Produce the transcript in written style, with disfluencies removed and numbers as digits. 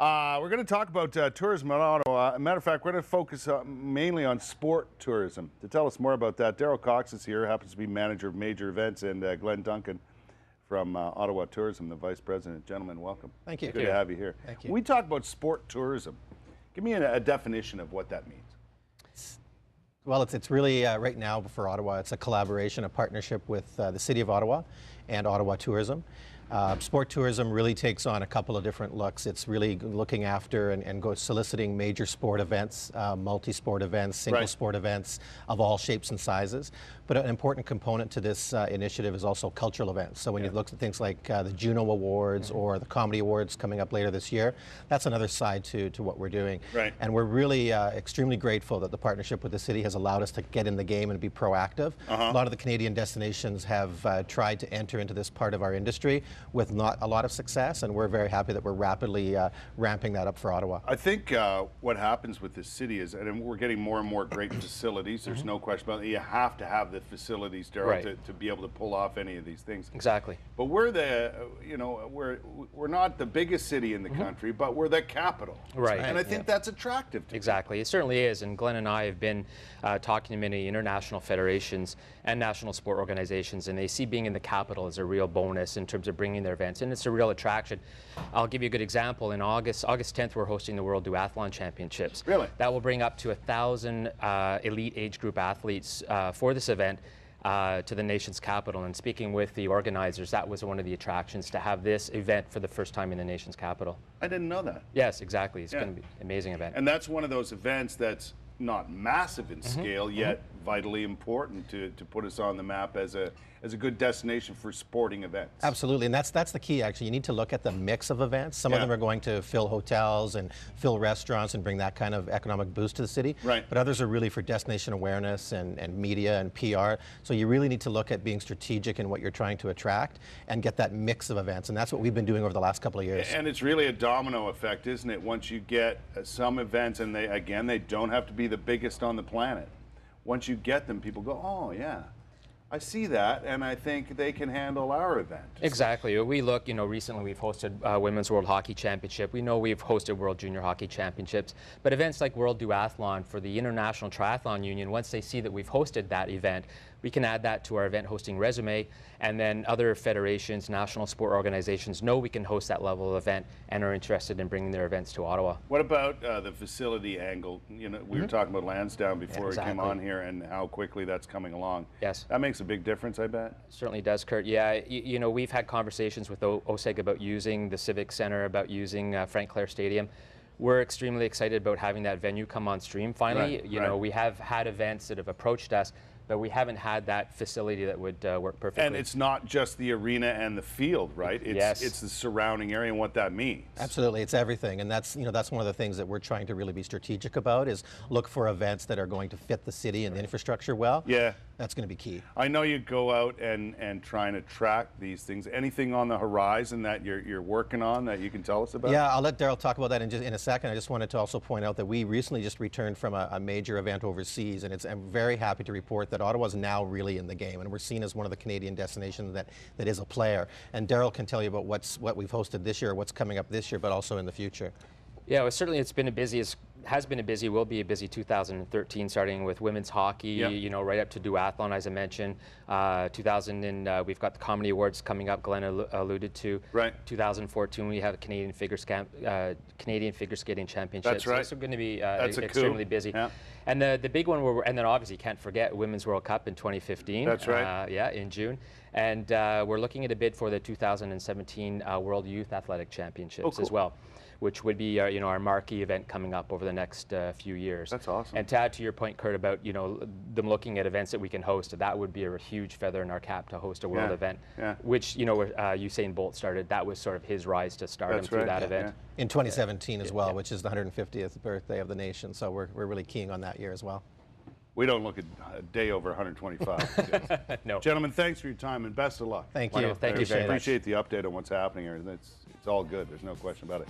We're going to talk about tourism in Ottawa. As a matter of fact, we're going to focus mainly on sport tourism. To tell us more about that, Darrell Cox is here, happens to be manager of major events, and Duncan from Ottawa Tourism, the vice president. Gentlemen, welcome. Thank you. Good to have you here. Thank you. When we talk about sport tourism, give me a definition of what that means. Well, it's really, right now for Ottawa, it's a collaboration, a partnership with the City of Ottawa and Ottawa Tourism. Sport tourism really takes on a couple of different looks. It's really looking after and soliciting major sport events, multi-sport events, single sport events of all shapes and sizes. But an important component to this initiative is also cultural events. So when you look at things like the Juno Awards or the Comedy Awards coming up later this year, that's another side to what we're doing. Right. And we're really extremely grateful that the partnership with the city has allowed us to get in the game and be proactive. A lot of the Canadian destinations have tried to enter into this part of our industry with not a lot of success, and we're very happy that we're rapidly ramping that up for Ottawa. I think what happens with this city is, and we're getting more and more great facilities, there's no question about it. You have to have the facilities, Darrell, to be able to pull off any of these things. Exactly. But we're we're not the biggest city in the country, but we're the capital. Right. And I think that's attractive to Exactly. It certainly is. And Glenn and I have been talking to many international federations and national sport organizations, and they see being in the capital as a real bonus in terms of bringing their events, and it's a real attraction. I'll give you a good example. In August 10th, we're hosting the World Duathlon Championships. Really? That will bring up to 1,000 elite age group athletes for this event to the nation's capital. And speaking with the organizers, that was one of the attractions, to have this event for the first time in the nation's capital. I didn't know that. Yes, exactly. It's going to be an amazing event. And that's one of those events that's not massive in scale, yet vitally important to put us on the map as a good destination for sporting events. Absolutely, and that's the key, actually. You need to look at the mix of events. Some of them are going to fill hotels and fill restaurants and bring that kind of economic boost to the city. Right. But others are really for destination awareness and media and PR. So you really need to look at being strategic in what you're trying to attract and get that mix of events. And that's what we've been doing over the last couple of years. And it's really a domino effect, isn't it? Once you get some events, and they don't have to be the biggest on the planet. Once you get them, people go, oh yeah, I see that, and I think they can handle our event. Exactly. We look, recently we've hosted Women's World Hockey Championship. We know we've hosted World Junior Hockey Championships, but events like World Duathlon for the International Triathlon Union, once they see that we've hosted that event, we can add that to our event hosting resume, and then other federations, national sport organizations know we can host that level of event and are interested in bringing their events to Ottawa. What about the facility angle? We were talking about Lansdowne before we came on here, and how quickly that's coming along. Yes. That makes a big difference, I bet. Certainly does, Kurt. Yeah, we've had conversations with OSEG about using the Civic Center, about using Frank Clair Stadium. We're extremely excited about having that venue come on stream finally. We have had events that have approached us, but we haven't had that facility that would work perfectly. And it's not just the arena and the field, right? It's the surrounding area and what that means. Absolutely, it's everything, and that's that's one of the things that we're trying to really be strategic about, is look for events that are going to fit the city and the infrastructure well. Yeah. That's going to be key. I know you go out and try and attract these things. Anything on the horizon that you're working on that you can tell us about? Yeah, I'll let Darrell talk about that in a second. I just wanted to also point out that we recently just returned from a major event overseas, and I'm very happy to report that Ottawa's now really in the game, and we're seen as one of the Canadian destinations that is a player. And Darrell can tell you about what we've hosted this year, what's coming up this year, but also in the future. Yeah, well, certainly it's been will be a busy 2013, starting with women's hockey, right up to duathlon, as I mentioned. We've got the Comedy Awards coming up, Glenn alluded to. Right. 2014, we have a Canadian Figure Skating Championship. That's right. So it's going to be coup. extremely busy. Yeah. And the big one, and then obviously can't forget Women's World Cup in 2015. That's right. In June. And we're looking at a bid for the 2017 World Youth Athletic Championships as well, which would be our marquee event coming up over the next few years. That's awesome. And to add to your point, Kurt, about them looking at events that we can host, that would be a huge feather in our cap to host a world event, which Usain Bolt started. That was sort of his rise to stardom through that event. In 2017 as well, which is the 150th birthday of the nation. So we're really keying on that year as well. We don't look at a day over 125. No. Gentlemen, thanks for your time and best of luck. Thank you. Thank you very much. Appreciate the update on what's happening here. It's all good. There's no question about it.